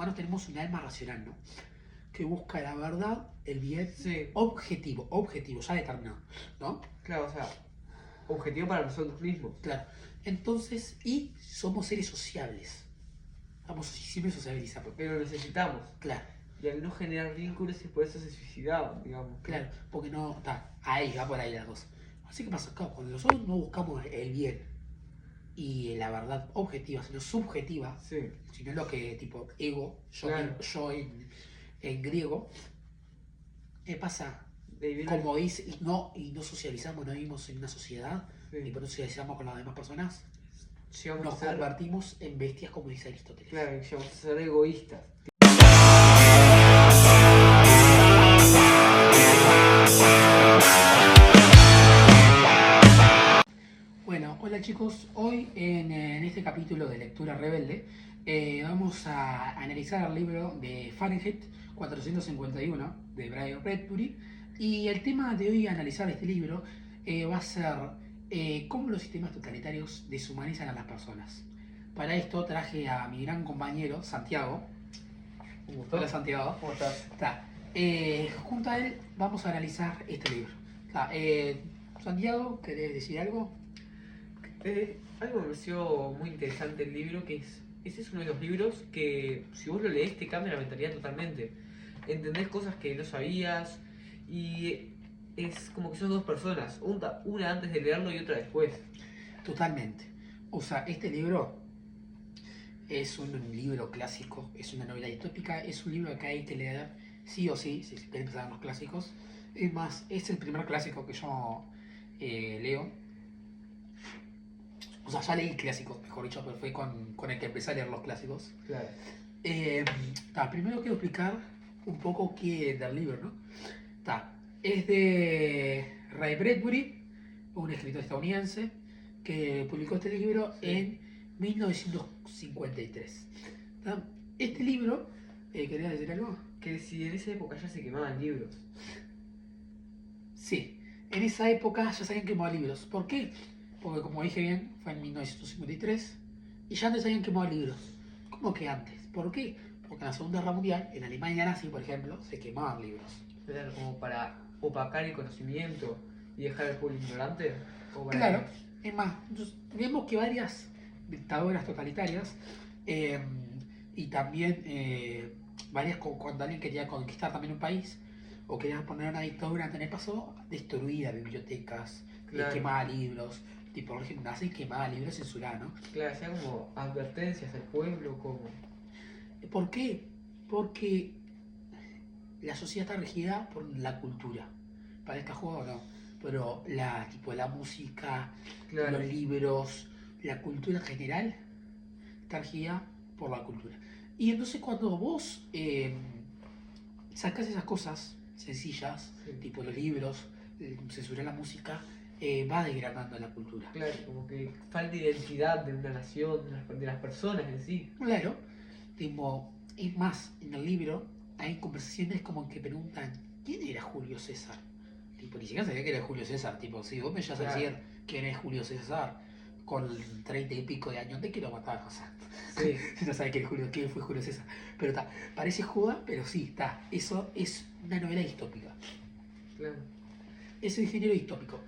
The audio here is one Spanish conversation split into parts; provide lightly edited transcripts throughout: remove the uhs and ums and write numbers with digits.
humanos tenemos un alma racional, ¿no? Que busca la verdad, el bien, Sí, objetivo, ya determinado, ¿no? claro, o sea, objetivo para nosotros mismos. Claro. Entonces, y somos seres sociables. Vamos siempre sociabilizando. Pero lo necesitamos. Claro, Y al no generar vínculos y por eso se suicidaban, digamos. claro, porque no, está, ahí va por ahí las dos. Así que pasa, claro, cuando nosotros no buscamos el bien y la verdad objetiva, sino subjetiva, Sí, sino lo que tipo ego, claro. yo en griego, ¿qué pasa? De vivir Como dice, y no socializamos, no vivimos en una sociedad, Sí. ni por no socializamos con las demás personas, llegamos nos a ser, convertimos en bestias, como dice Aristóteles. claro, llegamos a ser egoístas. Bueno, hola chicos, hoy en este capítulo de Lectura Rebelde vamos a analizar el libro de Fahrenheit 451 de Brian Bradbury, y el tema de hoy a analizar este libro va a ser cómo los sistemas totalitarios deshumanizan a las personas. Para esto traje a mi gran compañero Santiago. ¿Un gusto? Hola Santiago. ¿Cómo estás? Está. Junto a él vamos a analizar este libro. Está, Santiago, ¿querés decir algo? Algo me pareció muy interesante el libro, ese es uno de los libros que si vos lo lees te cambia la mentalidad totalmente. Entendés cosas que no sabías y es como que son dos personas, una antes de leerlo y otra después. Totalmente. O sea, este libro es un libro clásico, es una novela distópica, es un libro que hay que leer sí o sí, si quieren empezar los clásicos. Es más, es el primer clásico que yo leo. O sea, ya leí clásicos, mejor dicho, pero fue con el que empecé a leer los clásicos. Claro. Primero quiero explicar un poco qué es del libro, ¿no? Es de Ray Bradbury, un escritor estadounidense, que publicó este libro en 1953. Este libro, ¿querías decir algo? Que si en esa época ya se quemaban libros. Sí, en esa época ya se habían quemado libros. ¿Por qué? Porque como dije bien, fue en 1953 y ya antes se habían quemado libros. ¿Cómo que antes? ¿Por qué? Porque en la Segunda Guerra Mundial, en Alemania nazi, por ejemplo, se quemaban libros. Claro, como para opacar el conocimiento y dejar al pueblo ignorante. Claro, es más, entonces, vemos que varias dictaduras totalitarias y también varias cuando alguien quería conquistar también un país o quería poner una dictadura en el paso, destruía bibliotecas, Claro. quemaba libros, tipo el régimen nazi quemaba libros, censuraba, ¿no? Claro, hacía como advertencias al pueblo, como... ¿Por qué? Porque la sociedad está regida por la cultura. Parezca juego o no. Pero la música, Claro. los libros, la cultura en general está regida por la cultura. Y entonces cuando vos sacás esas cosas sencillas, Sí. tipo los libros, censurar la música, va degradando la cultura. Claro, como que falta identidad de una nación, de las personas en sí. Claro, tipo, es más, en el libro hay conversaciones como que preguntan, ¿quién era Julio César? Tipo, ni siquiera sabía que era Julio César. Tipo, si vos me llegas a decir quién es Julio César con 30 y pico de años, te quiero matar, o sea. Sí. Si no sabes quién fue Julio César. Pero está, parece joda, pero sí, está. Eso es una novela distópica. Claro. Es un género distópico.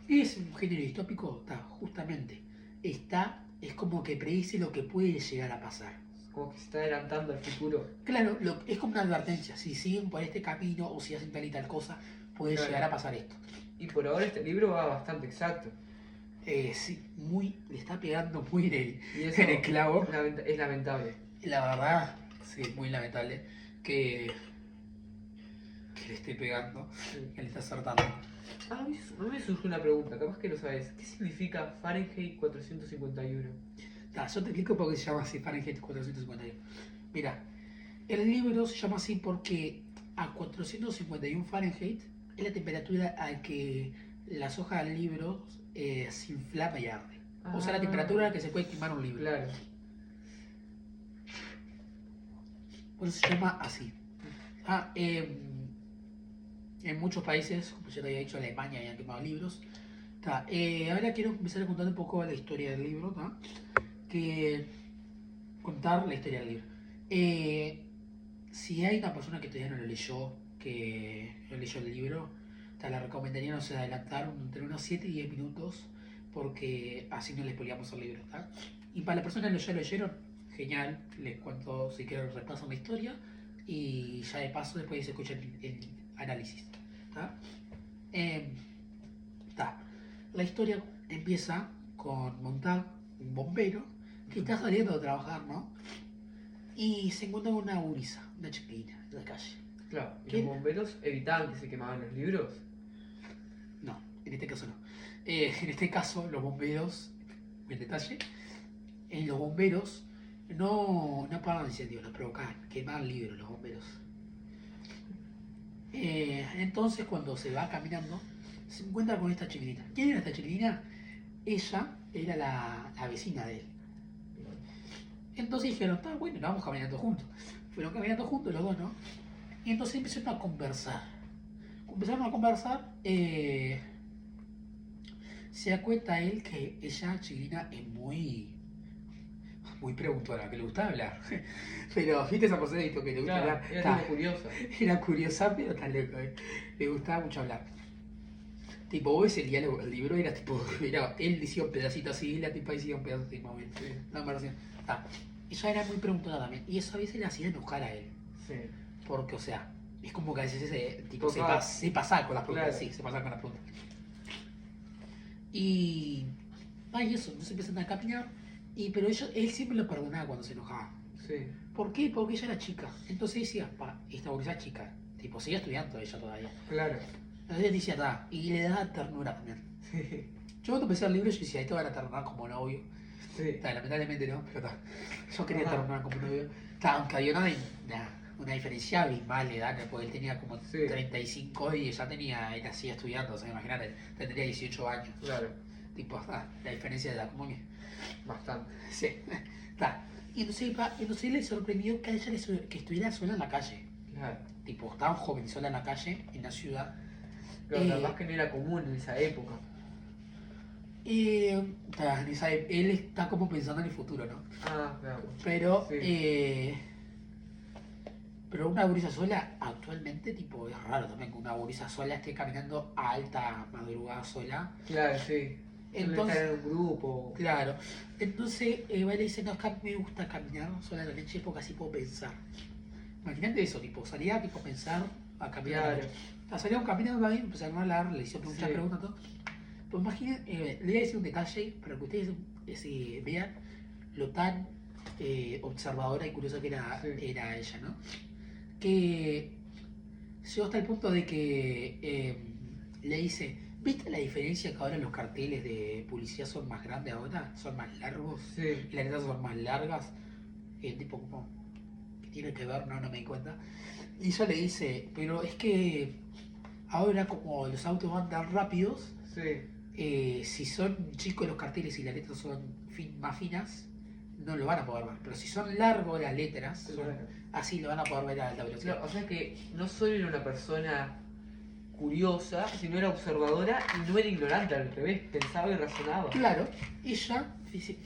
¿Qué es un género distópico? Está, justamente. Es como que predice lo que puede llegar a pasar. Como que se está adelantando al futuro. Claro, es como una advertencia. Si siguen por este camino o si hacen tal y tal cosa, puede llegar a pasar esto. Y por ahora este libro va bastante exacto. Sí, le está pegando muy Y eso en el clavo. es lamentable. La verdad, sí, muy lamentable que le esté pegando, que le esté acertando. A mí me surgió una pregunta, capaz que lo sabes. ¿Qué significa Fahrenheit 451? Yo te explico por qué se llama así Fahrenheit 451. Mira, el libro se llama así porque a 451 Fahrenheit es la temperatura a la que las hojas del libro se inflama y arde. O sea, la temperatura a la que se puede quemar un libro. Claro. Por eso se llama así. En muchos países, como ya te había dicho, Alemania habían quemado libros. Ahora quiero empezar a contar un poco la historia del libro. Que contar la historia del libro. Eh, si hay una persona que todavía no lo leyó, que no leyó el libro, te la recomendaría, no sé, adelantar entre unos 7 y 10 minutos, porque así no les spoileamos el libro, ¿está? Y para las personas que ya lo leyeron, genial, les cuento si quieren repaso la historia, y ya de paso después se escucha el análisis, ¿está? Está. La historia empieza con Montag, un bombero, que está saliendo de trabajar, ¿no? Y se encuentra con una gurisa, una chiquilina, en la calle. Claro, y ¿Qué? los bomberos evitaban que se quemaban los libros. No, en este caso no. En este caso, los bomberos, en detalle, los bomberos no apagan incendios, los provocaban, quemaban libros los bomberos. Entonces, cuando se va caminando, se encuentra con esta chiquilina. ¿Quién era esta chiquilina? Ella era la vecina de él. Entonces dijeron, está bueno, vamos caminando juntos. Fueron caminando juntos los dos, ¿no? Y entonces empezaron a conversar. Empezaron a conversar. Se da cuenta él que ella, chiquilina, es muy preguntona, que le gustaba hablar. Pero, ¿viste esa cosa de que le gusta Claro, hablar? era Ta, tipo curiosa. era curiosa, pero está loco, le gustaba mucho hablar. Tipo, vos ves el diálogo, el libro era tipo, era, él decía un pedacito así y la tipa decía un pedacito así, más o menos. Sí. No, me parecía. Ta. Ella era muy preguntona también, y eso a veces le hacía enojar a él. Sí. Porque, o sea, es como que a veces ese tipo Total. se pasa con las preguntas, Claro. sí, se pasa con las preguntas. Y. Ay, eso, entonces empiezan a caminar, pero él siempre lo perdonaba cuando se enojaba. Sí. ¿Por qué? Porque ella era chica. Entonces decía, esta bolsa es chica. Tipo, sigue estudiando ella todavía. Claro. Entonces decía, ta, y le daba ternura también. Sí. Yo cuando empecé el libro, yo decía, esto van a terminar como novio. Sí. Ta, lamentablemente no, pero ta, yo quería Ajá. terminar como novio. Ta, aunque había una diferencia abismal de edad, porque él tenía como Sí. 35 y ella era así estudiando, o sea, imagínate, tendría 18 años. Claro. Tipo, la diferencia de edad, como que. Bastante. Sí, ta. Y entonces le sorprendió que a ella que estuviera sola en la calle. Claro. Tipo, tan joven sola en la calle, en la ciudad. Pero capaz que no era común en esa época. Él está como pensando en el futuro, ¿no? Ah, claro. Pero, Sí. pero una gurisa sola, actualmente, tipo, es raro también que una gurisa sola esté caminando a alta madrugada sola. Claro, sí. Suele Entonces, estar en un grupo. claro. Entonces, él le dice, no, es que a mí me gusta caminar sola en la noche porque así puedo pensar. Imagínate eso, tipo, salía tipo, a pensar, a caminar. Claro. Salíamos caminando ahí, empezaron a hablar, le hicieron muchas Sí. preguntas, todo. Pues imaginen, le voy a decir un detalle para que ustedes vean lo tan observadora y curiosa que Sí. era ella, ¿no? Que llegó hasta el punto de que le dice, ¿viste la diferencia que ahora los carteles de publicidad son más grandes ahora? Son más largos Sí. y las letras son más largas. Y el tipo como, ¿qué tiene que ver? No me di cuenta. Y ella le dice, pero es que ahora como los autos van tan rápidos, Sí. si son chicos los carteles y las letras son más finas, no lo van a poder ver. Pero si son largos las letras, Claro. así lo van a poder ver a alta velocidad. Claro, o sea que no solo era una persona curiosa, sino era observadora y no era ignorante, al revés, pensaba y razonaba. Claro, ella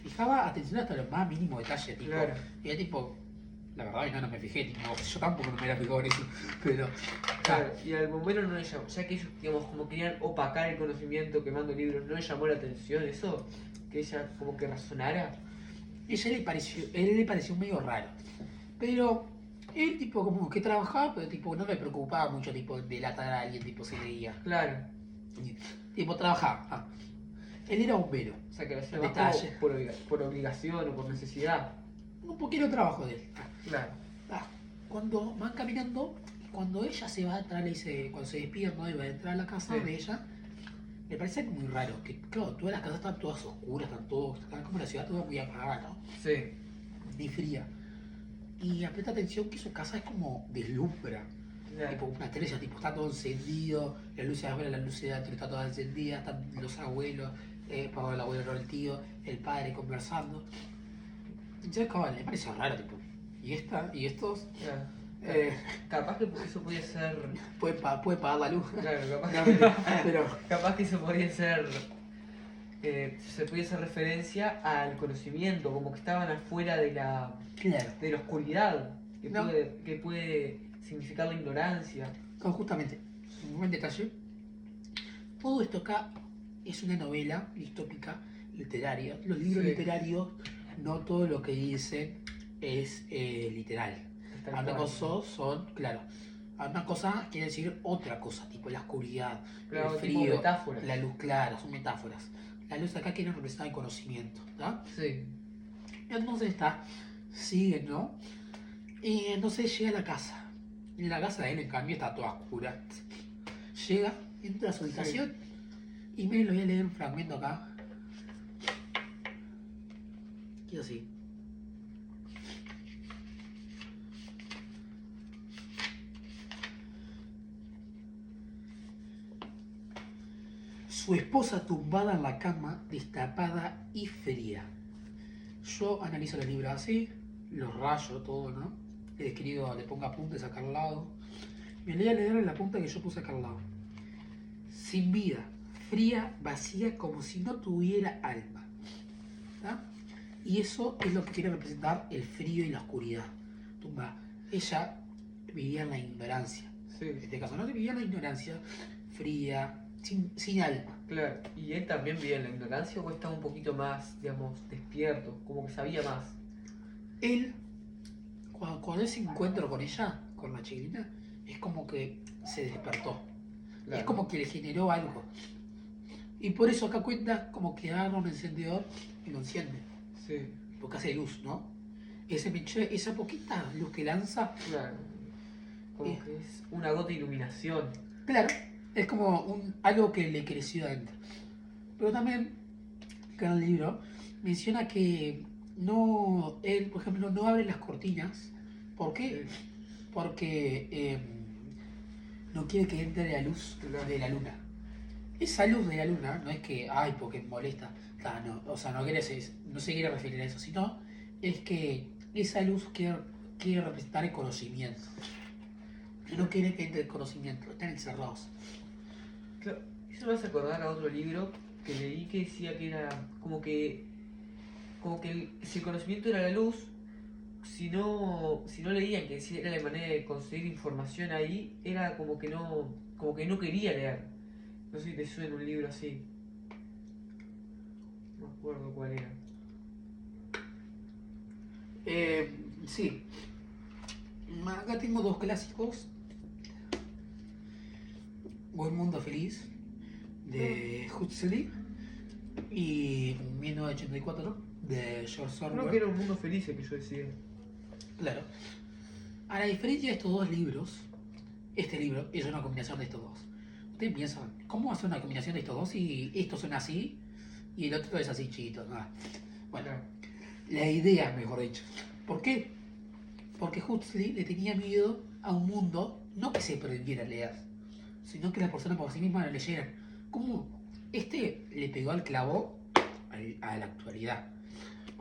fijaba atención hasta los más mínimos detalles, tipo, Claro. y era tipo, la verdad no me fijé, tipo, yo tampoco no me hubiera fijado en eso, pero, Claro, y al bombero no le llamó, ya que ellos, digamos, como querían opacar el conocimiento quemando libros, no le llamó la atención eso, que ella como que razonara. él le pareció medio raro, pero él tipo como que trabajaba, pero tipo no me preocupaba mucho tipo delatar a alguien, tipo se leía, Claro, tipo trabajaba, él era bombero, o sea que lo hacía Detalle. más como por obligación o por necesidad. un poquito trabajo de él. Claro, Cuando van caminando, cuando ella se va a entrar, le dice, cuando se despiden, ¿no? Y va a entrar a la casa Sí. de ella, me parece muy raro, que claro, todas las casas están todas oscuras, están como la ciudad toda muy apagada, ¿no? sí, Ni fría. Y presta atención que su casa es como deslumbra. claro. Tipo, una estrella, tipo, está todo encendido, las luces de afuera, las luces de adentro están todas encendidas, están los abuelos, el abuelo, el tío, el padre conversando. Entonces, cabal, le parece raro, tipo, ¿y esta? ¿Y estos? Claro. Eh, Capaz que eso podía ser. puede pagar la luz. Claro, capaz No, que, pero, capaz que eso podía ser. Se podía hacer referencia al conocimiento, como que estaban afuera de la claro. oscuridad. No. que puede significar la ignorancia. No, justamente, un buen detalle. Todo esto acá es una novela distópica literaria. Los libros Sí. literarios, no todo lo que dicen es literal. Está Algunas claro. cosas son, claro, algunas cosas quieren decir otra cosa, tipo la oscuridad, Claro, el tipo frío, metáforas. la luz clara, son metáforas. La luz acá quiere representar el conocimiento, ¿está? Sí. Entonces está, sigue, ¿no? Y entonces llega a la casa. Y la casa de él, en cambio, está toda oscura. Llega, entra a su habitación. Y miren, lo voy a leer un fragmento acá. Que es así. Su esposa tumbada en la cama, destapada y fría. Yo analizo los libros así, los rayo todo, ¿no? Le escribo, le pongo apuntes acá al lado. Me voy a leer en la punta que yo puse acá al lado. Sin vida, fría, vacía, como si no tuviera alma. ¿Tá? Y eso es lo que quiere representar el frío y la oscuridad. Tumba. Ella vivía en la ignorancia. Sí. En este caso, no vivía en la ignorancia, fría, sin alma. Claro. ¿Y él también vivía en la ignorancia o estaba un poquito más, digamos, despierto? Como que sabía más. Él, cuando él se encuentra con ella, con la chiquita, es como que se despertó. Claro. Es como que le generó algo. Y por eso acá cuenta como que agarra un encendedor y lo enciende. Sí. Porque hace luz, ¿no? Esa poquita luz que lanza, Claro. Como que es una gota de iluminación. claro, es como algo que le creció adentro. Pero también, acá en el libro, menciona que no, él, por ejemplo, no abre las cortinas. ¿Por qué? Sí. Porque no quiere que entre la luz Claro. de la luna. Esa luz de la luna no es que, ay, porque molesta, no, o sea, no se quiere referir a eso, sino es que esa luz quiere representar el conocimiento. No quiere que entre el conocimiento, están encerrados. Claro. Eso me hace acordar a otro libro que leí que decía que era como que si el conocimiento era la luz, si no leían que era la manera de conseguir información ahí, era como que no quería leer. No sé si te suena un libro así. No me acuerdo cuál era. Sí, acá tengo dos clásicos. Buen Mundo Feliz, de Huxley, y 1984, de George Creo Orwell. que era un mundo feliz el que yo decía. Claro. A la diferencia de estos dos libros, este libro es una combinación de estos dos. Ustedes piensan, ¿cómo hacer una combinación de estos dos y estos son así y el otro es así chiquito? Ah. Bueno, Claro. la idea, mejor dicho. ¿Por qué? Porque Huxley le tenía miedo a un mundo, no que se prohibiera leer, sino que las personas por sí mismas lo leyeran. ¿Cómo? Este le pegó al clavo a la actualidad.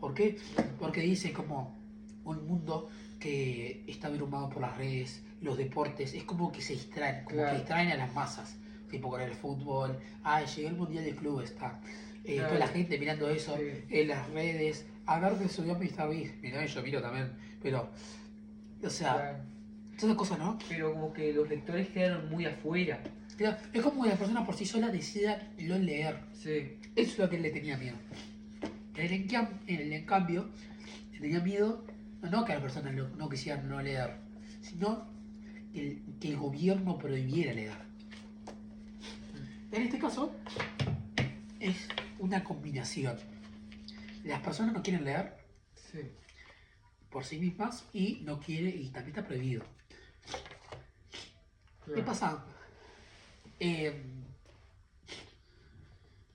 ¿Por qué? Porque dice como un mundo que está abrumado por las redes, los deportes, es como que se distraen, como Claro. que distraen a las masas, tipo con el fútbol, llegó el Mundial de Clubes, está. Claro. Toda la gente mirando eso Sí. en las redes, a ver que subió Mr. Beast, mirá, yo miro también, pero, o sea, Claro. todas esas cosas, ¿no? Pero como que los lectores quedaron muy afuera. Pero es como que la persona por sí sola decida no leer. Sí. Eso es lo que él le tenía miedo. En cambio, le tenía miedo no que las personas no quisieran no leer, sino que el gobierno prohibiera leer. En este caso, es una combinación. Las personas no quieren leer Sí. por sí mismas y no quiere y también está prohibido. Claro. ¿Qué pasa?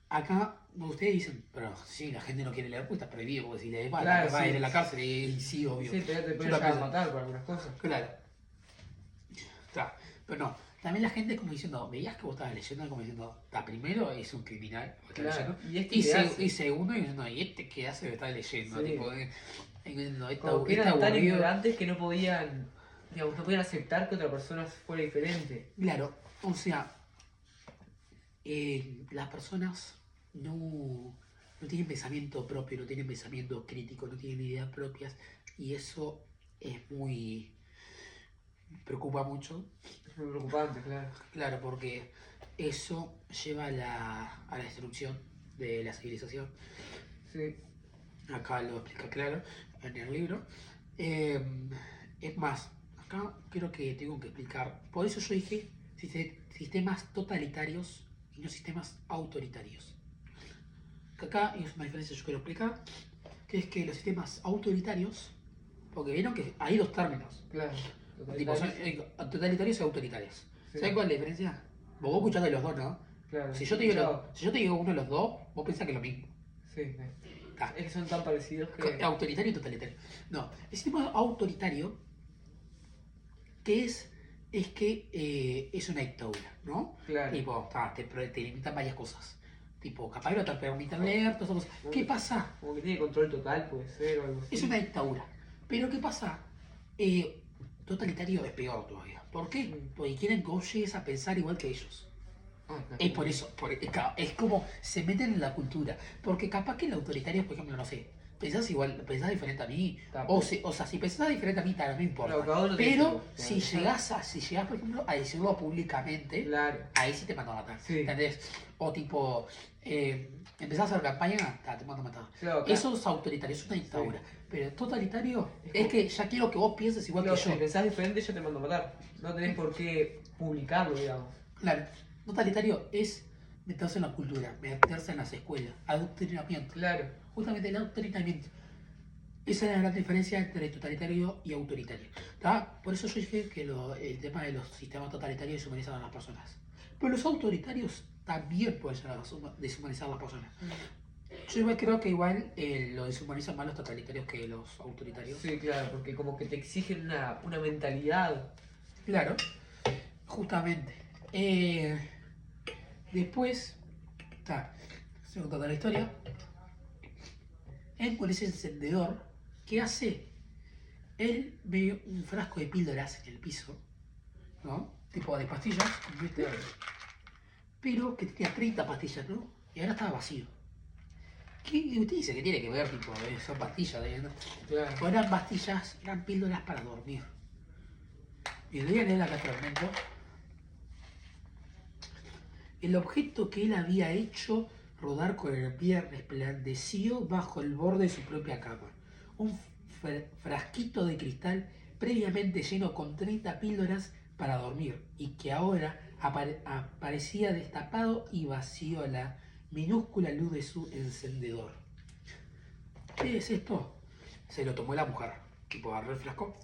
Acá ustedes dicen, pero sí, la gente no quiere leer, pues está prohibido, porque si lees va Claro, a ir sí. a la cárcel y sí, obvio. Sí, te Yo pueden la llegar a pienso. matar por algunas cosas. Claro. Está. Pero no, también la gente es como diciendo, veías que vos estabas leyendo, como diciendo, primero es un criminal, lo que está Claro. leyendo, ¿Y este y, qué hace? y segundo, y diciendo, ¿y este qué hace que está leyendo? Sí. Tipo, Como que eran tan ignorantes que no podían, digamos, no podían aceptar que otra persona fuera diferente. Claro, o sea, las personas no tienen pensamiento propio, no tienen pensamiento crítico, no tienen ideas propias, y eso es muy, preocupa mucho. Es muy preocupante, claro. Claro, porque eso lleva a la destrucción de la civilización. Sí, Acá lo explica claro en el libro. Eh, es más, acá creo que tengo que explicar. Por eso yo dije sistemas totalitarios y no sistemas autoritarios. Que acá es una diferencia que yo quiero explicar, que es que los sistemas autoritarios, porque vieron que hay dos términos, claro. tipo, son, Totalitarios. totalitarios y autoritarios. Sí. ¿Sabes cuál es la diferencia? Vos escuchás los dos, ¿no? Claro. Si yo, si yo te digo uno de los dos, vos pensás que es lo mismo. Sí, sí. Ah, Es que son tan parecidos que. autoritario y totalitario. No, el sistema autoritario, que es que es una dictadura, ¿no? Claro. Tipo, te limitan varias cosas. Tipo, capaz no te permiten leer, todas esas cosas. ¿Qué pasa? Como que tiene control total, puede ser, o algo así. Es una dictadura. Pero ¿qué pasa? Totalitario es peor todavía. ¿Por qué? Mm. Porque quieren que vos llegues a pensar igual que ellos. Ah, claro. Es por eso, es como se meten en la cultura. Porque capaz que el autoritario, por ejemplo, no sé, pensás igual, pensás diferente a mí. O sea, si pensás diferente a mí, tal, no importa. Claro, cada uno tiene Pero su- si llegás, por ejemplo, a decirlo públicamente, Claro. ahí sí te mando a matar. Sí. ¿Entendés? O tipo, empezás a hacer campaña, te mando a matar. Claro, acá- Eso es autoritario, es una dictadura. Sí. Pero totalitario Es es como- que ya quiero que vos pienses igual Claro, que si yo. pensás diferente, yo te mando a matar. No tenés por qué publicarlo, digamos. Claro, totalitario es meterse en la cultura, meterse en las escuelas, adoctrinamiento. Claro. Justamente el adoctrinamiento. Esa es la gran diferencia entre totalitario y autoritario. ¿Tá? Por eso yo dije que el tema de los sistemas totalitarios deshumanizan a las personas. Pero los autoritarios también pueden llegar a deshumanizar a las personas. Yo igual creo que igual lo deshumanizan más los totalitarios que los autoritarios. Sí, claro, porque como que te exigen una mentalidad. Claro, justamente. Después, está, se toda la historia. Él con ese encendedor, ¿qué hace? Él ve un frasco de píldoras en el piso, ¿no? Tipo de pastillas, ¿viste? Claro. Pero que tenía 30 pastillas, ¿no? Y ahora estaba vacío. ¿Qué usted dice que tiene que ver, tipo, son pastillas, ¿no? Claro. O eran pastillas, eran píldoras para dormir. Y le voy a leer acá fragmento. El objeto que él había hecho rodar con el pie resplandeció bajo el borde de su propia cama. Un frasquito de cristal previamente lleno con 30 píldoras para dormir y que ahora aparecía destapado y vacío a la minúscula luz de su encendedor. ¿Qué es esto? Se lo tomó la mujer. Tipo, agarró el frasco,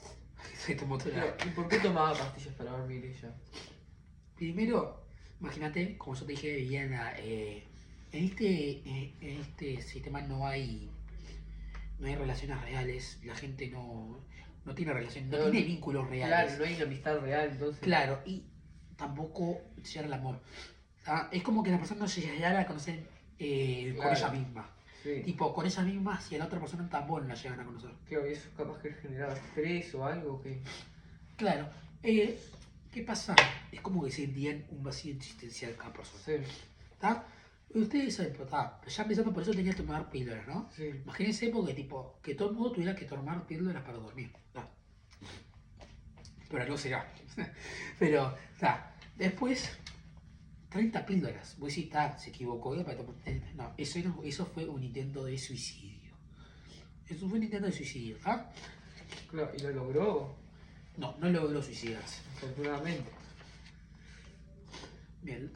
se tomó toda la... ¿Y por qué tomaba pastillas para dormir ella? Primero, imagínate, como yo te dije, vivían en este sistema no hay relaciones reales, la gente no tiene relaciones, no tiene vínculos reales. Claro, no hay una amistad real, entonces. Claro, y tampoco llega el amor. ¿Ah? Es como que la persona no se llegara a conocer con Claro. ella misma. Sí. Tipo, con ella misma, si a la otra persona tampoco la llegan a conocer. Claro, y eso capaz que generaba estrés o algo que. Claro, ¿qué pasa? Es como que sentían un vacío existencial cada persona. Sí. ¿Está? Ustedes saben, pero ya empezando por eso tenía que tomar píldoras, ¿no? Sí. Imagínense porque tipo, que todo el mundo tuviera que tomar píldoras para dormir. ¿Tá? Pero no será. Pero, está. Después, 30 píldoras. Vos decís, está, se equivocó. No, eso fue un intento de suicidio. Eso fue un intento de suicidio, ¿está? Claro, y lo logró, No logró suicidarse. afortunadamente. Bien,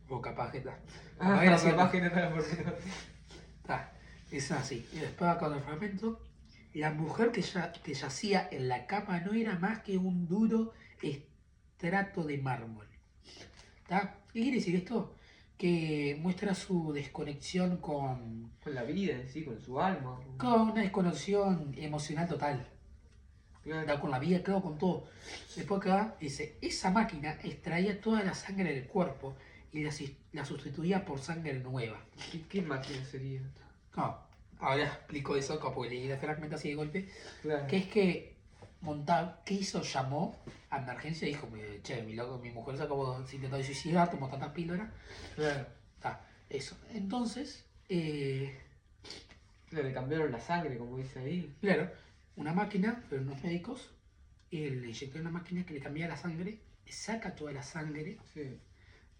o capaz que está. Capaz que no era por eso. Está, es así. Y después con el fragmento, la mujer que yacía en la cama no era más que un duro estrato de mármol. ¿Está? ¿Qué quiere decir esto? Que muestra su desconexión con Con la vida en sí, con su alma. una desconexión emocional total. Claro. ¿Está? Con la vida, claro, con todo. Después acá dice, esa máquina extraía toda la sangre del cuerpo y la sustituía por sangre nueva. ¿Qué máquina sería? No, ahora explico eso, porque leí la fragmento así de golpe. Claro. Que es que Montague, ¿qué hizo? Llamó a emergencia y dijo, che, mi mujer se acabó de intentar suicidar, tomó tantas píldoras. Claro. Está, eso. Entonces, Claro, le cambiaron la sangre, como dice ahí. claro, una máquina, pero unos médicos, él le inyectó una máquina que le cambia la sangre, le saca toda la sangre Sí.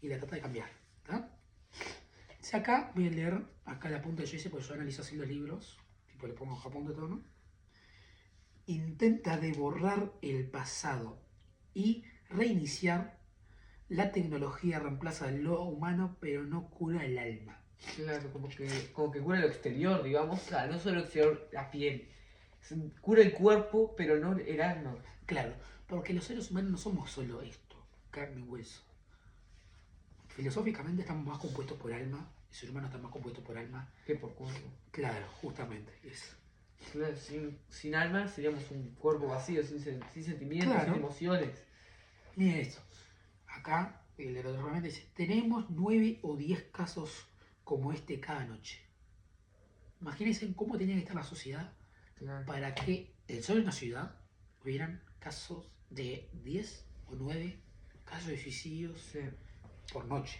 y la trata de cambiar. ¿Está? Si acá voy a leer acá la punta de yo hice, porque yo analizo así los libros, tipo le pongo Japón de todo, ¿no? Intenta de borrar el pasado y reiniciar. La tecnología reemplaza lo humano, pero no cura el alma. Claro, como que cura lo exterior, digamos. O sea, no solo el exterior, la piel. Cura el cuerpo, pero no el alma. Claro, porque los seres humanos no somos solo esto, carne y hueso. Filosóficamente estamos más compuestos por alma, el ser humano está más compuesto por alma. Que por cuerpo. Claro, justamente, es. Claro, sin alma seríamos un cuerpo vacío, sin sentimientos, Claro. sin emociones. Mira esto. Acá, el realmente dice, tenemos 9 o 10 casos como este cada noche. Imagínense cómo tenía que estar la sociedad Claro. para que solo en una ciudad hubieran casos de 10 o 9 casos de suicidios Sí. por noche.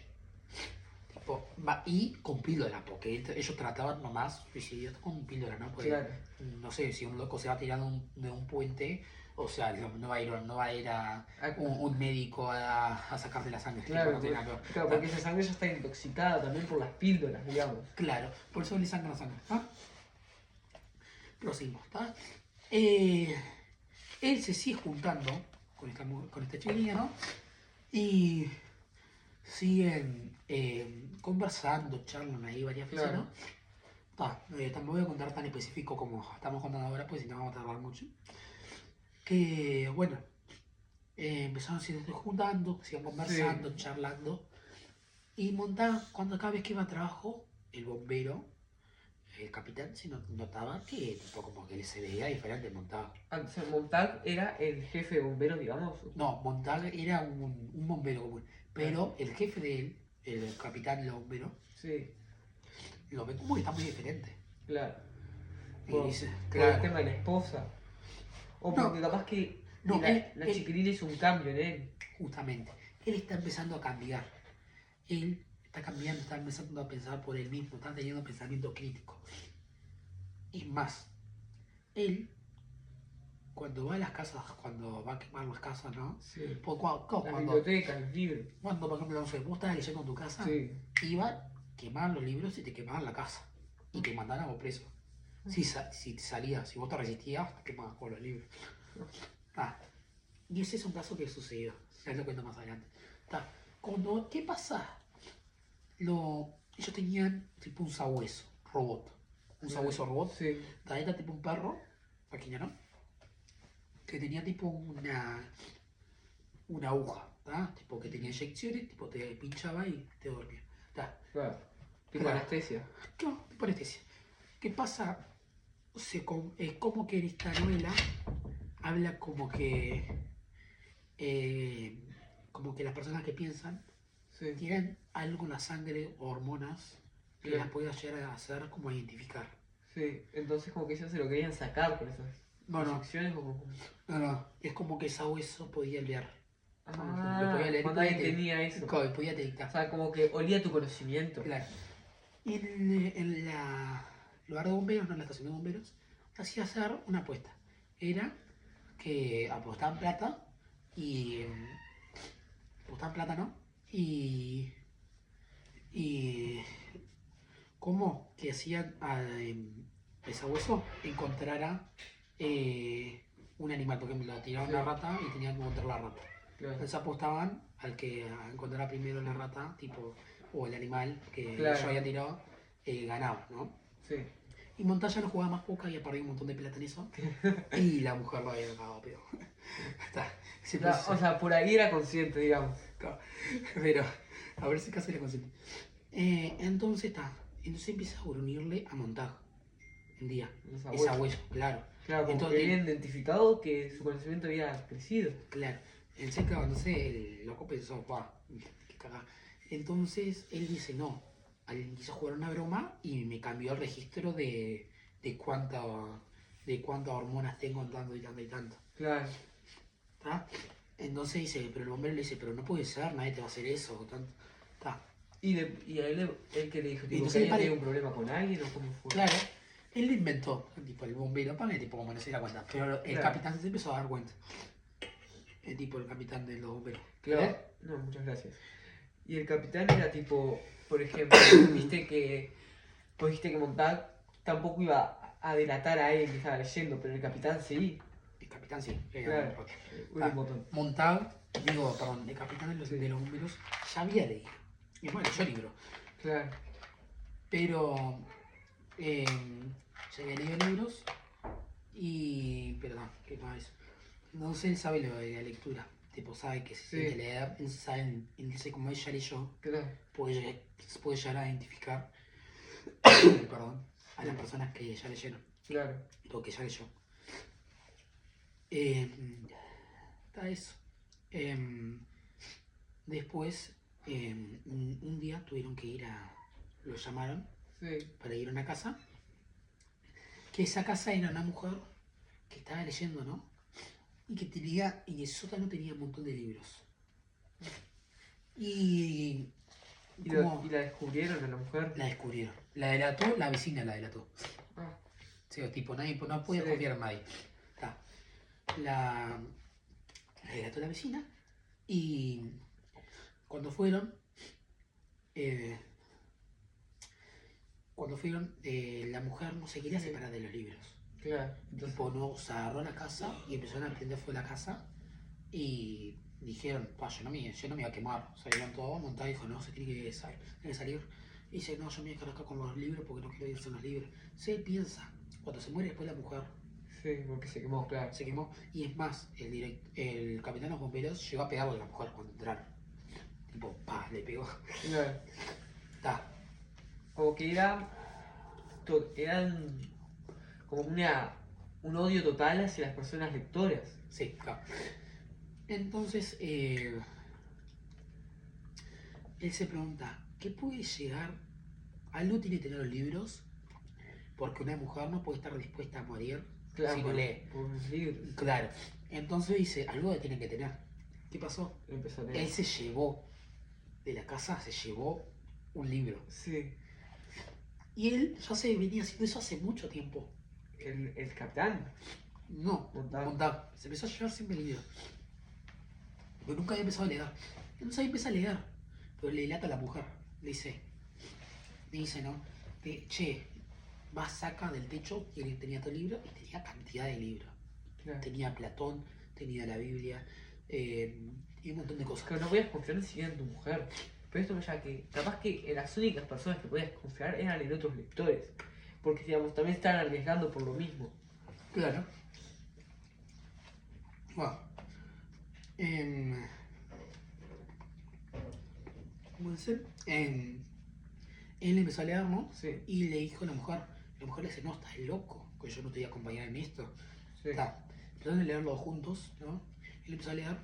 Tipo, y con píldora, porque ellos trataban nomás suicidios con píldora, ¿no? Porque, Claro. no sé, si un loco se va tirando de un puente, o sea, no va a ir a un médico a sacarte la sangre. Claro, no tiene nada que ver. claro, porque esa sangre ya está intoxicada también por las píldoras, digamos. Claro, por eso le sacan la sangre. ¿Ah? Proseguimos, ¿está? Él se sigue juntando con esta chiquilina, ¿no? Y siguen conversando, charlan ahí varias veces, Claro. ¿no? Tampoco voy a contar tan específico como estamos contando ahora, pues si no vamos a tardar mucho. Que, bueno, empezaron a seguir juntando, siguen conversando, charlando. Y Montag, cuando cada vez que iba a trabajo, el bombero, el capitán, se notaba que tipo, como que se veía diferente Montag. Antes Montag era el jefe de bomberos, digamos. No, Montag era un bombero común, pero el jefe de él, el capitán del bombero, Sí, lo ve como que está muy diferente. claro. Y Por, dice, por el claro, tema de la esposa. O No. porque capaz que No, la él- chiquilina hizo un cambio en él. justamente, él está empezando a cambiar. Él está cambiando, está empezando a pensar por él mismo, está teniendo pensamiento crítico. Es más, él, cuando va a las casas, cuando va a quemar las casas, ¿no? Sí. Pues Las cuando, bibliotecas, los libros. cuando, por ejemplo, no sé, vos estabas leyendo en tu casa, Sí. iba, quemaban los libros y te quemaban la casa. Y te mandaban a vos preso. Si te salías, si vos te resistías, te quemaban con los libros. Y ese es un caso que sucedió. Ya lo cuento más adelante. ¿Qué pasa? Ellos tenían tipo un sabueso robot. Un sabueso robot. Sí. Era tipo un perro, pequeño, ¿no? Que tenía tipo una aguja, ¿tá? Tipo que tenía inyecciones, tipo te pinchaba y te dormía. ¿Tá? Claro. Tipo Claro. anestesia. No, tipo anestesia. ¿Qué pasa? Es como que en esta novela habla como que las personas que piensan Sí. tienen algo en la sangre o hormonas que Claro. las puede llegar a hacer como identificar. Sí. Entonces como que ellos se lo querían sacar por esas No, no, inyecciones o como... no. Es como que esa hueso podía leer. Ah, Lo podía leer y cuando podía alguien tenía eso. podía O detectar. sea, como que olía tu conocimiento. Claro. Y en la lugar de bomberos, no en la estación de bomberos, hacía hacer una apuesta. Era que apostaban plata y. Apostaban plata, ¿no? Y ¿cómo? Que hacían a ese hueso encontrara un animal. Por ejemplo, tiraban una rata y tenían que encontrar la rata. Claro. Entonces apostaban al que encontrara primero la rata, tipo, o el animal que Claro. ellos habían tirado, ganaba, ¿no? Sí. Y Montoya no jugaba más poca, había perdido un montón de plata en eso. Y la mujer lo había cagado, pero. O sea, por ahí era consciente, digamos. Pero, a ver si casi le consciente. Entonces empieza a gruñirle a Montag un día. Los Esa huella, claro. Claro, como Entonces, que había identificado que su conocimiento había crecido. Claro. En seca, no sé, el loco pensó, qué cagada. Entonces él dice, no. Alguien quiso jugar una broma y me cambió el registro de cuántas hormonas tengo en tanto y tanto y tanto. Claro. ¿Tá? Entonces dice, pero el bombero le dice, pero no puede ser, nadie te va a hacer eso. Tanto. ¿Tá? Y a él que le dijo, tipo, Entonces que le había pare- tenido un problema con alguien o cómo fue. Claro, él lo inventó, tipo el bombero, para que tipo como no se diera cuenta. Pero el Claro. capitán se empezó a dar cuenta. el tipo, el capitán de los bomberos. Claro, no, muchas gracias. Y el capitán era tipo, por ejemplo, vos dijiste que Montag tampoco iba a delatar a él que estaba leyendo, pero el capitán sí. El capitán sí, Claro, un botón. Montag, el capitán de los bomberos ya había leído. Y bueno, leyó el libro. Claro. Pero ya había leído libros y. Perdón, ¿qué más? No sé, él sabe lo de la lectura. Tipo, sabe que se tiene que leer, él sabe, él como ella leyó, Claro. puede llegar a identificar perdón, a las personas que ya leyeron. Claro. Lo que ya leyó. Está eso. Después, un día tuvieron que ir a. Lo llamaron para ir a una casa. Que esa casa era una mujer que estaba leyendo, ¿no? Y que tenía. Y el sótano tenía un montón de libros. ¿Y la descubrieron a la mujer? La descubrieron. La delató, la vecina la delató. Ah. Sí, tipo, nadie no puede confiar en nadie. La delató la vecina y cuando fueron, la mujer no se quería separar de los libros. Claro. Tipo, no, se agarró a la casa y empezaron a prender fuego a la casa y dijeron, yo no me iba a quemar. Salieron todos, Montag dijo, no, se tiene que salir. Y dice, no, yo me voy a quedar acá con los libros porque no quiero irse a los libros. Se piensa, cuando se muere después la mujer. Sí, porque se quemó, claro. Se quemó. Y es más, el capitán de los bomberos llegó a pegarle a la mujer cuando entraron. Tipo, le pegó. Claro. Está. Como que eran como un odio total hacia las personas lectoras. Sí, claro. Entonces, él se pregunta, ¿qué puede llegar? Algo tiene que tener los libros, porque una mujer no puede estar dispuesta a morir si no lee. Por los libros. Claro. Entonces dice, algo tiene que tener. ¿Qué pasó? Empezó a leer. Él se llevó de la casa, un libro. Sí. Y él ya se venía haciendo eso hace mucho tiempo. ¿El capitán? No, Montag. Se empezó a llevar siempre libros. Pero nunca había empezado a leer. Entonces ahí empieza a leer. Pero le delata a la mujer. Le dice, ¿no? Che, saca del techo, y él tenía todo el libro, y tenía cantidad de libros. Claro. Tenía Platón, tenía la Biblia, y un montón de cosas. Pero no podías confiar ni siquiera en tu mujer. Pero esto ya que, capaz que las únicas personas que podías confiar eran en otros lectores. Porque, digamos, también estaban arriesgando por lo mismo. Claro. Bueno. ¿Cómo dice? Él empezó a leer, ¿no? Sí. Y le dijo a la mujer le dice, no, estás loco, que yo no te voy a acompañar en esto. Sí. Empezaron a leerlo juntos, ¿no? Él empezó a leer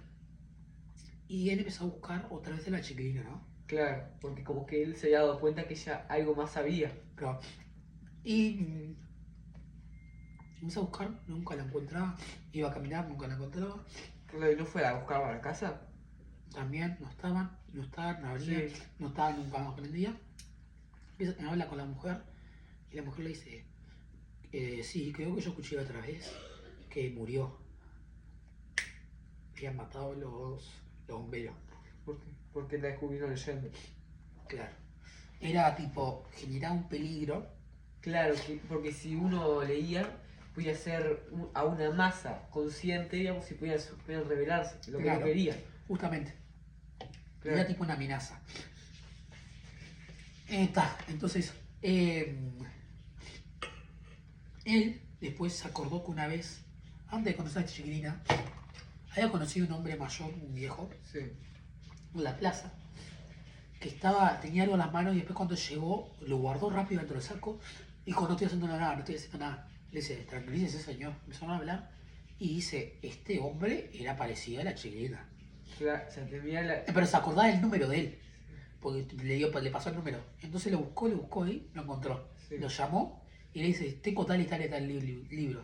y él empezó a buscar otra vez a la chiquilina, ¿no? Claro, porque como que él se había dado cuenta que ella algo más sabía. Claro. Y empezó a buscar, nunca la encontraba, iba a caminar, nunca la encontraba. Claro, ¿y no fue a buscarla a la casa? También no estaban, no abrían, Sí. no estaban, nunca más prendía. Empieza a hablar con la mujer y la mujer le dice, sí, creo que yo escuché otra vez que murió. Habían matado los bomberos. ¿Por qué? Porque la descubrieron leyendo. Claro. Era tipo, generaba un peligro. Claro, porque si uno leía, podía ser a una masa consciente, digamos, y podían rebelarse, lo que no quería. Justamente. Claro. Era tipo una amenaza. Entonces, él después se acordó que una vez, antes de conocer a esta chiquilina, había conocido un hombre mayor, un viejo, sí, en la plaza, que tenía algo en las manos y después cuando llegó, lo guardó rápido dentro del saco y dijo, no estoy haciendo nada, no estoy haciendo nada. Le dice, tranquilícese señor. Empezaron a hablar y dice, este hombre era parecido a la chiquilina. Claro, se tenía Pero se acordaba del número de él, porque le pasó el número. Entonces lo buscó ahí, lo encontró. Sí. Lo llamó y le dice, tengo tal y tal y tal libro.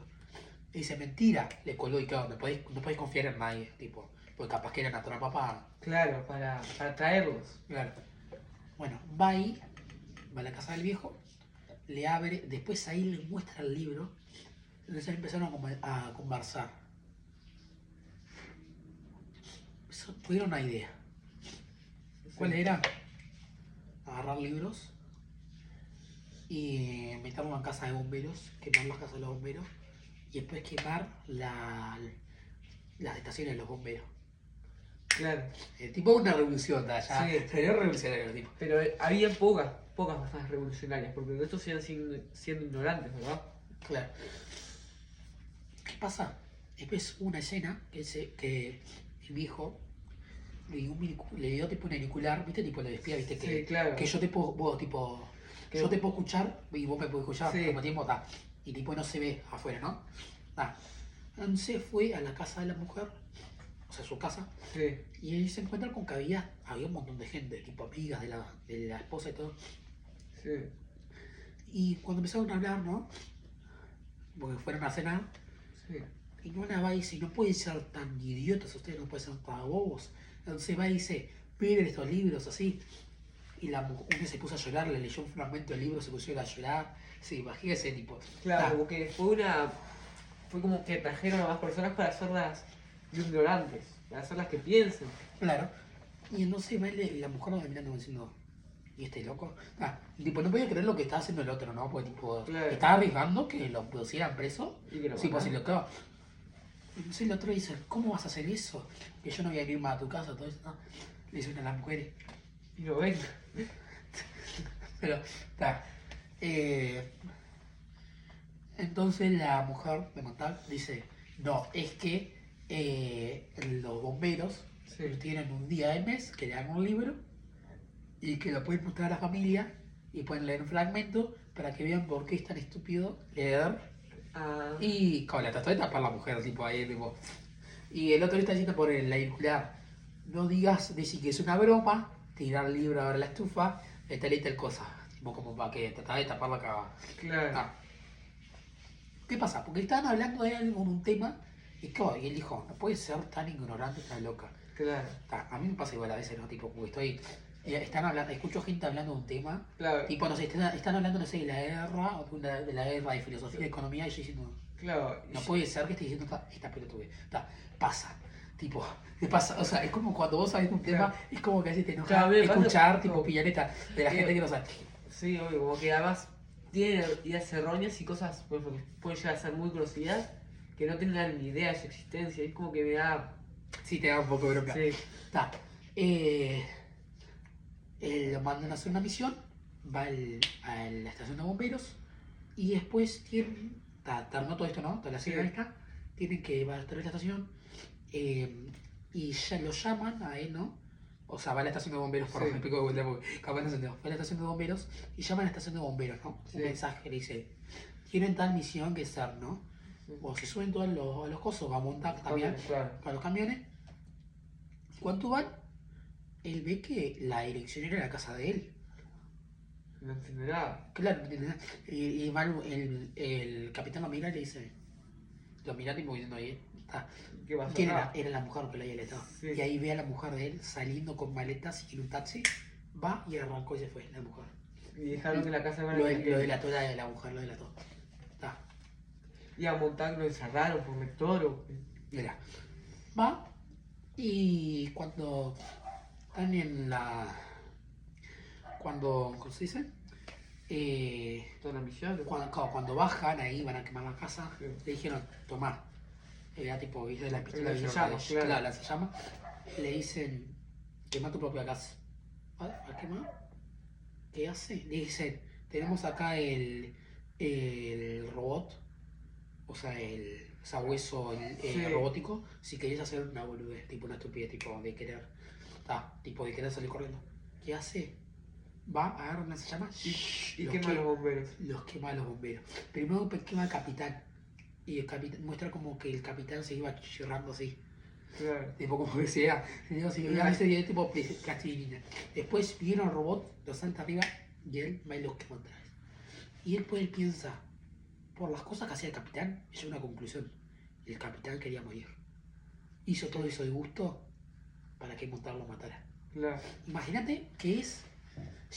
Le dice, mentira, le colgó y claro, no podéis confiar en nadie, tipo, porque capaz que era una trampa para... Claro, para traerlos. Claro. Bueno, va ahí, va a la casa del viejo, le abre, después ahí le muestra el libro, entonces empezaron a conversar. tuvieron una idea. ¿Cuál era? Agarrar libros y meterlo en casa de bomberos, quemar las casas de los bomberos y después quemar las estaciones de los bomberos. Claro. Tipo una revolución, ya. Sí. Sería revolucionario el tipo. Pero había pocas más revolucionarias, porque el resto siguen siendo ignorantes, ¿verdad? Claro. ¿Qué pasa? Después una escena que el viejo le dio tipo un auricular, ¿viste? Tipo le despía, ¿viste? Sí, claro. Que yo te puedo, yo te puedo escuchar y vos me podés escuchar Sí. al mismo tiempo, ta. Y tipo no se ve afuera, ¿no? Ta. Entonces fue a la casa de la mujer, o sea, su casa, Sí. y ahí se encuentra con que había un montón de gente, tipo amigas de la esposa y todo. Sí. Y cuando empezaron a hablar, ¿no? Porque fueron a cenar, Sí. y una va y dice, no pueden ser tan idiotas ustedes, no pueden ser tan bobos. Entonces va y dice, miren estos libros así. Y una se puso a llorar, le leyó un fragmento del libro, se pusieron a llorar. Sí, imagínese, tipo. Claro, porque fue como que trajeron a más personas para hacerlas ignorantes, para hacerlas que piensen. Claro. Y entonces va y la mujer va mirando diciendo, ¿y este loco? Y tipo, no podía creer lo que estaba haciendo el otro, ¿no? Porque tipo, Claro. estaba arriesgando que lo pusieran preso. Y que lo Sí, pues si mataran. lo que. Entonces el otro dice, ¿cómo vas a hacer eso? Que yo no voy a ir más a tu casa, todo eso. No. Le dicen a las mujeres. Y no ven. Pero, está. Entonces la mujer de Montal dice, no, es que los bomberos Sí. tienen un día del mes que le dan un libro y que lo pueden mostrar a la familia y pueden leer un fragmento para que vean por qué es tan estúpido leer. Ah, Y como la trató de tapar la mujer, tipo ahí, tipo. Y el otro le está diciendo por el auricular, no digas, decir que es una broma, tirar el libro a la estufa, tal y tal cosa. Tipo como para que trataba de tapar la cagada. claro. Ah. ¿Qué pasa? Porque estaban hablando de algo en un tema y claro, y él dijo, no puede ser tan ignorante, tan loca. Claro. A mí me pasa igual a veces, ¿no? Tipo, porque están hablando, escucho gente hablando de un tema, Claro. tipo, no sé, están hablando, no sé, de la guerra, o de la guerra, de filosofía, de economía, y yo diciendo, Claro. no puede ser que esté diciendo esta pelotudez. Pasa. Tipo, te pasa. O sea, es como cuando vos sabés un tema, es como que así te enoja Claro, me pasa escuchar, como- tipo, pillaneta de la gente que no sabe. Sí, obvio, como que además tienen ideas erróneas y cosas pues, que pueden llegar a ser muy conocidas que no tengan ni idea de su existencia. Es como que me da. Sí, te da un poco de bronca. Sí. Está. Lo mandan a hacer una misión, va a la estación de bomberos y después terminó todo esto, ¿no? Toda la serie Sí. esta, tienen que va a estar en la estación y ya lo llaman a él, ¿no? O sea, va a la estación de bomberos, por Sí. me explico de vuelta porque capaz no se entendió. Va a la estación de bomberos y llaman a la estación de bomberos, ¿no? Sí. Un mensaje le dice, tienen tal misión que ser, ¿no? Sí. O se suben todos a los cosos, va a montar también Claro. a los camiones. ¿Cuánto van? Él ve que la dirección era la casa de él. No entiendo nada. Claro, no entiende nada. Y va el capitán lo mira y le dice, lo mira tipo diciendo ahí, está. ¿Qué pasó? ¿Quién era? acá? Era la mujer que le había aletado. Sí. Y ahí ve a la mujer de él saliendo con maletas y en un taxi, va y arrancó y se fue, la mujer. Y dejaron que la casa Lo delató la mujer, lo delató. Está. Y a Montag lo encerraron por lector o. Mira, va y cuando están en la... ¿cómo se dice? Toda la misión. Cuando bajan ahí, van a quemar la casa, Sí. le dijeron, tomá. Era tipo, ¿viste? La pistola El de lanzallamas, claro. la lanzallamas. Le dicen, quema tu propia casa. ¿A quemar? ¿Qué hace? Le dicen, tenemos acá el robot, o sea, el sabueso Sí. robótico, si querés hacer una boludez, tipo una estupidez, tipo de querer, tipo de querer salir corriendo. ¿Qué hace? Va, agarra una llamas Y quema a los bomberos. los quema a los bomberos. Primero quema al capitán. Y el capitán muestra como que el capitán se iba chirrando así. Claro. Tipo como que se iba, ya ese día tipo plastilina. Después viene el robot, lo salta arriba y él va y los quema otra vez. Y después él piensa, por las cosas que hacía el capitán, llega a una conclusión. El capitán quería morir. Hizo todo eso de gusto para que Montar lo matara. Claro. Imagínate que es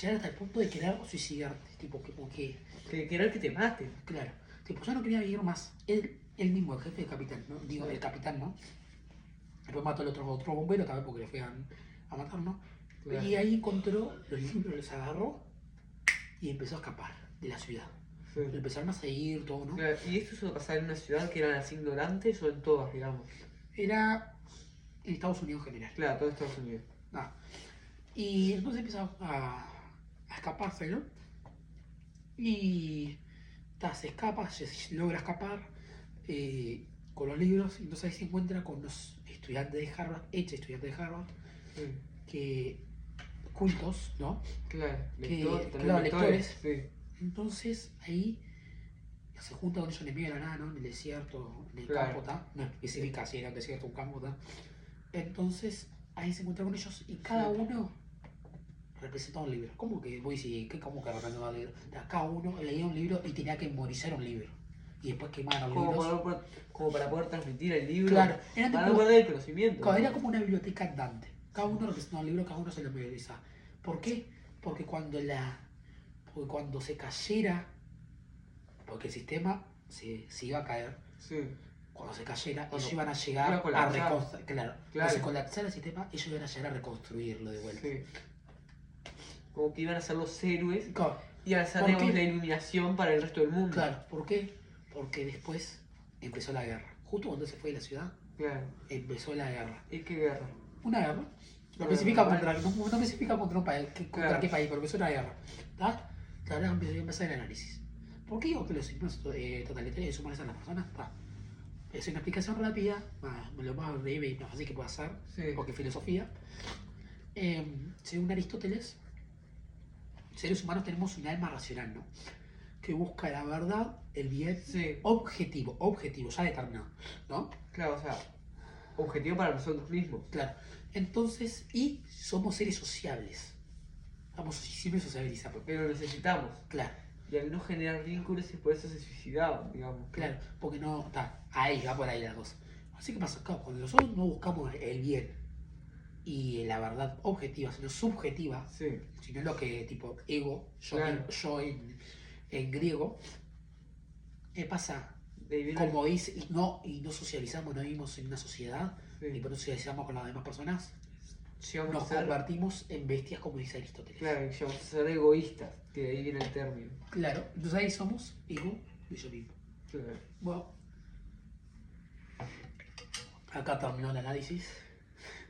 llegar hasta el punto de querer suicidarte. Tipo, como que, Que querer que te maten. claro. Tipo, yo no quería vivir más. Él mismo, el jefe del capitán, ¿no? Digo, Sí. el capitán, ¿no? Después mató al otro bombero también porque le fue a matar, ¿no? Claro. Y ahí encontró los libros, los agarró y empezó a escapar de la ciudad. Sí. Lo empezaron a seguir, todo, ¿no? Claro, ¿y esto suele pasar en una ciudad que eran así ignorantes o en todas, digamos? Era en Estados Unidos en general. Claro, todo Estados Unidos. Ah. Y entonces empezó a escaparse, ¿no? Y se escapa, se logra escapar con los libros. Y entonces ahí se encuentra con los estudiantes de Harvard, ex estudiantes de Harvard, Sí. que cultos, ¿no? Claro, Claro, lectores. Sí. Entonces ahí se junta con ellos en el medio de la nada, ¿no? En el desierto, en el Claro. campo, ¿tá? No especifica si era un desierto o un campo, ¿tá? Entonces ahí se encuentra con ellos y cada Sí. uno representa un libro. ¿Cómo que voy a decir, cómo que representa un libro? Cada uno leía un libro y tenía que memorizar un libro. Y después quemaban los libros. Como para poder transmitir el libro. Claro, era Para tipo- guardar el conocimiento. Claro, era como una biblioteca andante. Cada uno representaba un libro, cada uno se lo memorizaba. ¿Por qué? Porque cuando se cayera, porque el sistema se iba a caer, Sí. cuando se cayera, Cuando ellos iban a iba llegar a a colapsar. reconstruir. Claro, Claro. cuando se colapsara el sistema, ellos iban a llegar a reconstruirlo de vuelta. Sí. Como que iban a ser los héroes Claro, y a hacer, ¿por digamos, qué? la iluminación para el resto del mundo. claro, ¿por qué? Porque después empezó la guerra. Justo cuando se fue de la ciudad, Claro. empezó la guerra. ¿Y qué guerra? Una guerra. No Bueno, especifica bueno. no especifica contra un país, contra Claro. qué país, pero empezó una guerra. ¿Está? Ahora empezó el análisis. ¿Por qué digo que los signos totalitarios deshumanizan a las personas? ¿Está? Es una explicación rápida, lo más breve y más fácil que pueda hacer, Sí. porque es filosofía. Según Aristóteles, seres humanos tenemos un alma racional, ¿no? Que busca la verdad, el bien Sí. objetivo, ya determinado, ¿no? Claro, o sea, objetivo para nosotros mismos. Claro. Entonces, y somos seres sociables. Siempre sociabilizamos. Pero lo necesitamos. Claro, Y al no generar vínculos y por eso se suicidaban, digamos. claro, porque no, ahí va por ahí la cosa. Así que pasa, claro, cuando nosotros no buscamos el bien y la verdad objetiva, sino subjetiva, Sí. sino lo que tipo ego, Claro. yo en griego, ¿qué pasa? De ahí viene Como dice, y no socializamos, no vivimos en una sociedad, Sí. y por no socializamos con las demás personas, llegamos nos a ser, convertimos en bestias, como dice Aristóteles. claro, llegamos a ser egoístas, que de ahí viene el término. Claro, entonces ahí somos ego y yo mismo. Claro. Bueno, acá terminó el análisis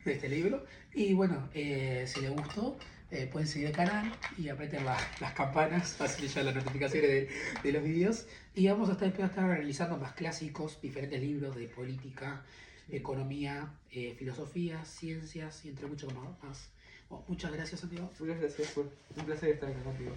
de este libro. Y bueno, si les gustó, pueden seguir el canal y aprieten las campanas para que les lleguen las notificaciones de los vídeos. Y vamos a estar realizando más clásicos, diferentes libros de política, economía, filosofía, ciencias y entre muchos más. Bueno, muchas gracias, Santiago. Muchas gracias, fue un placer estar acá contigo.